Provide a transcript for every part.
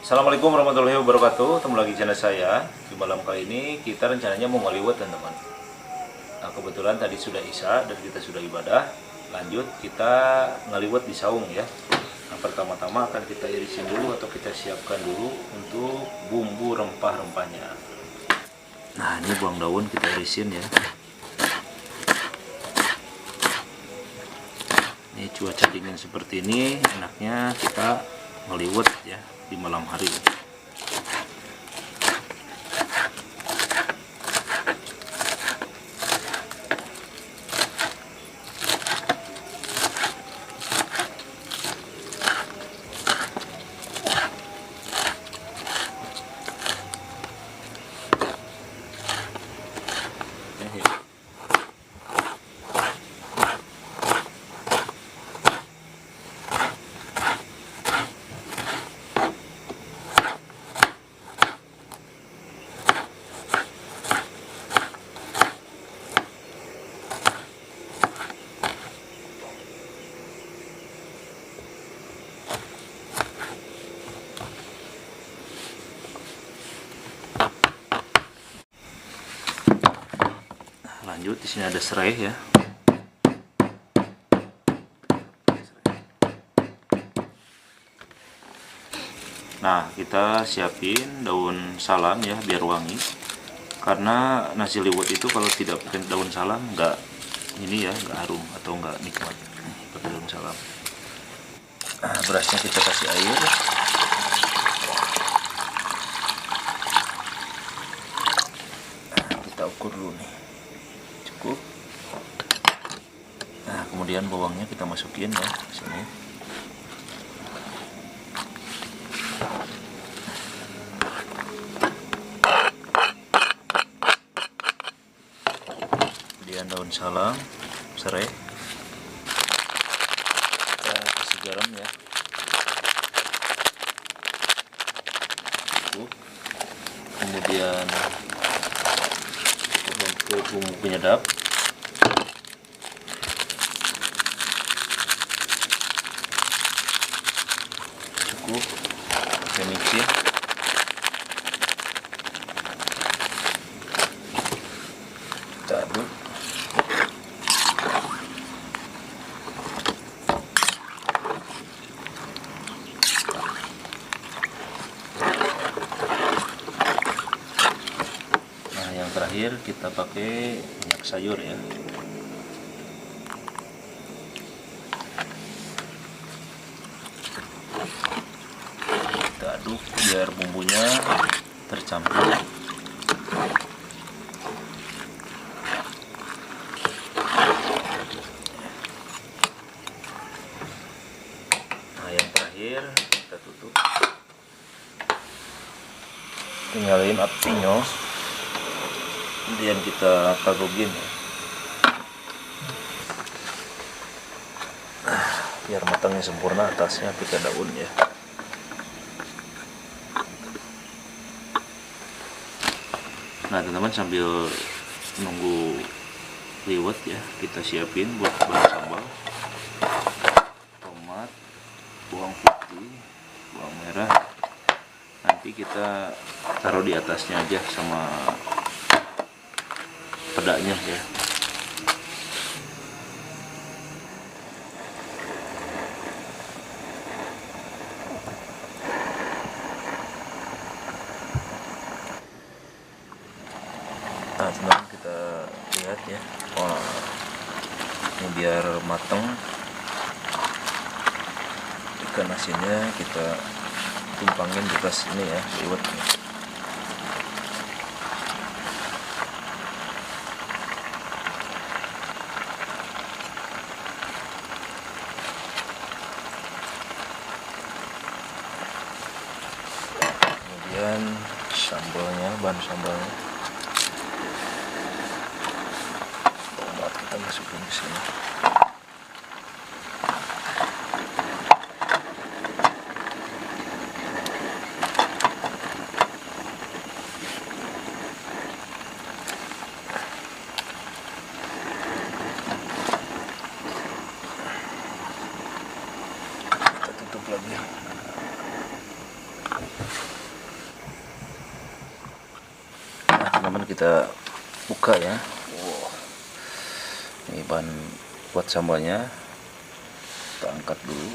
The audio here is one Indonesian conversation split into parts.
Assalamualaikum warahmatullahi wabarakatuh. Ketemu lagi channel saya. Di malam kali ini kita rencananya mau ngaliwat teman-teman. Nah, kebetulan tadi sudah isya dan kita sudah ibadah. Lanjut kita ngaliwat di saung ya. Nah, pertama-tama akan kita irisin dulu atau kita siapkan dulu untuk bumbu rempah-rempahnya. Nah, ini buang daun kita irisin ya. Ini cuaca dingin seperti ini, enaknya kita ngaliwat ya di malam hari. Lanjut, di sini ada serai ya. Nah, kita siapin daun salam ya biar wangi. Karena nasi liwet itu kalau tidak pakai daun salam nggak ini ya, nggak harum atau nggak nikmat. Pakai daun salam. Nah, berasnya kita kasih air. Nah, kita ukur dulu nih. Cukup. Nah, kemudian bawangnya kita masukin ya sini. Kemudian daun salam, serai. Kita kasih garam ya. Cukup. Kemudian bumbu penyedap. Cukup. Kita mixin. Kita aduk. Nah, yang terakhir kita pakai minyak sayur ya. Kita aduk biar bumbunya tercampur. Nah, yang terakhir kita tutup. Tinggalin apinya. Kemudian kita tagogin ya. Biar matangnya sempurna, atasnya kita daun ya. Nah teman-teman, sambil nunggu liwet ya, kita siapin buat bahan sambal. Tomat, bawang putih, bawang merah. Nanti kita taruh di atasnya aja sama pedanya ya. Nah teman-teman, kita lihat ya. Wah, ini biar mateng ikan asinnya kita tumpangin di atas ini ya, liwet. Kemudian sambalnya, bahan sambalnya, tomat kita masukin ke sini. Kita tutup lagi. Nah, teman-teman, kita buka ya. Wow. Ini bahan buat sambalnya. Kita angkat dulu.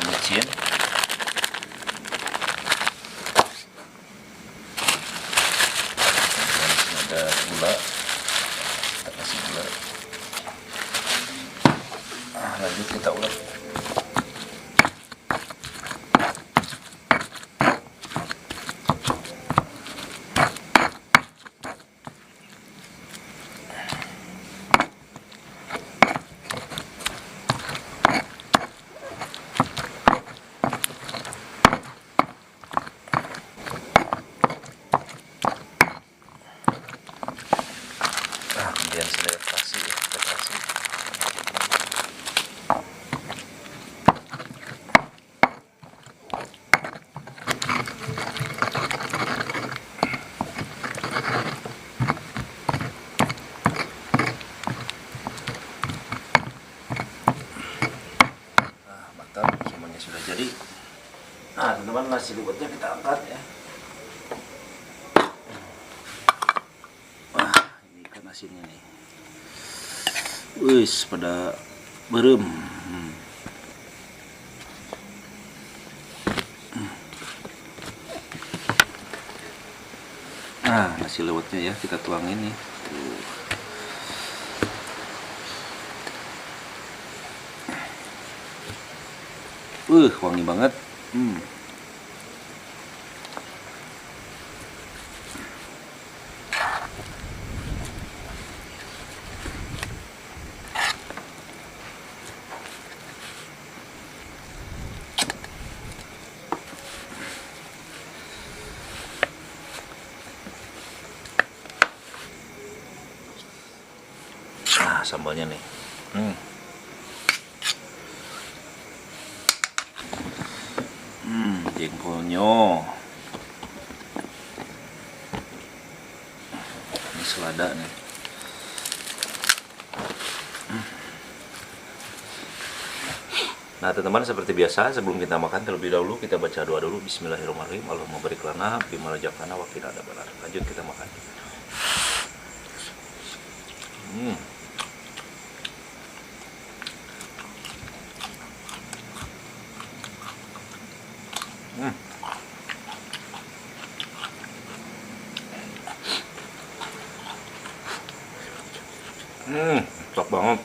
Micin, ada gula, kita kasih gula. Lanjut kita ulek. Kemudian selai terasi, kita kasih. Mantap, semuanya sudah jadi. Nah, teman-teman, nasi liwetnya kita angkat ya. Wah, ini ikan asinnya nih. Wis, pada berem. Nah, nasi liwetnya ya kita tuangin nih. Wangi banget. Nah, sambalnya nih. Jengkolnya. Ini selada nih. Nah, teman-teman, seperti biasa sebelum kita makan terlebih dahulu kita baca doa dulu. Bismillahirrahmanirrahim. Allahumma barik lana bima razaqtana wa qina adzabannar. Lanjut kita makan. Cocok banget.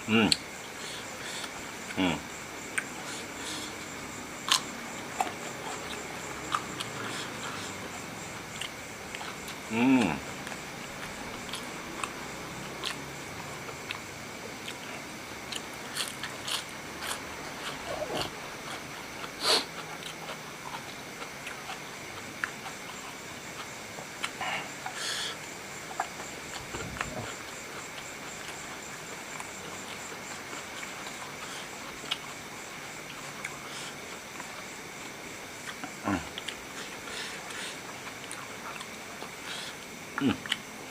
Hmm. Hmm. Hmm.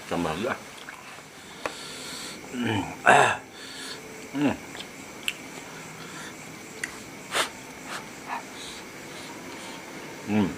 Tambah lagi ah. Hmm. Hmm. Hmm.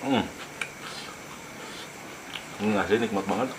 Hmm. Ini asli nikmat banget.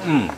Hmm.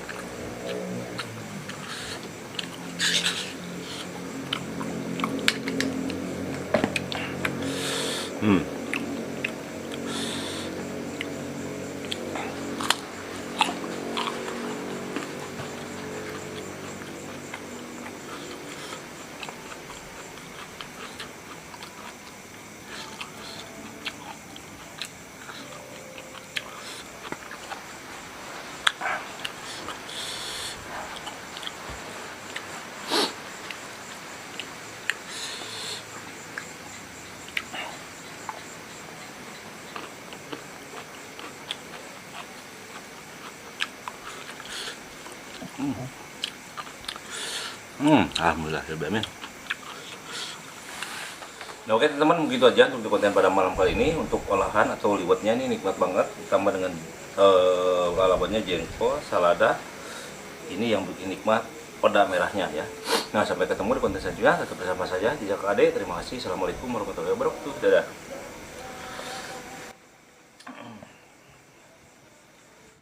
Hmm. Alhamdulillah ya Amin. Nah, oke teman-teman, begitu aja untuk konten pada malam kali ini. Untuk olahan atau liwetnya ini nikmat banget, ditambah dengan lalapannya jengkol, salada, Ini yang bikin nikmat peda merahnya ya. Nah, sampai ketemu di konten selanjutnya. Tetap bersama saya Jejak KD. Terima kasih. Assalamualaikum warahmatullahi wabarakatuh. Dadah.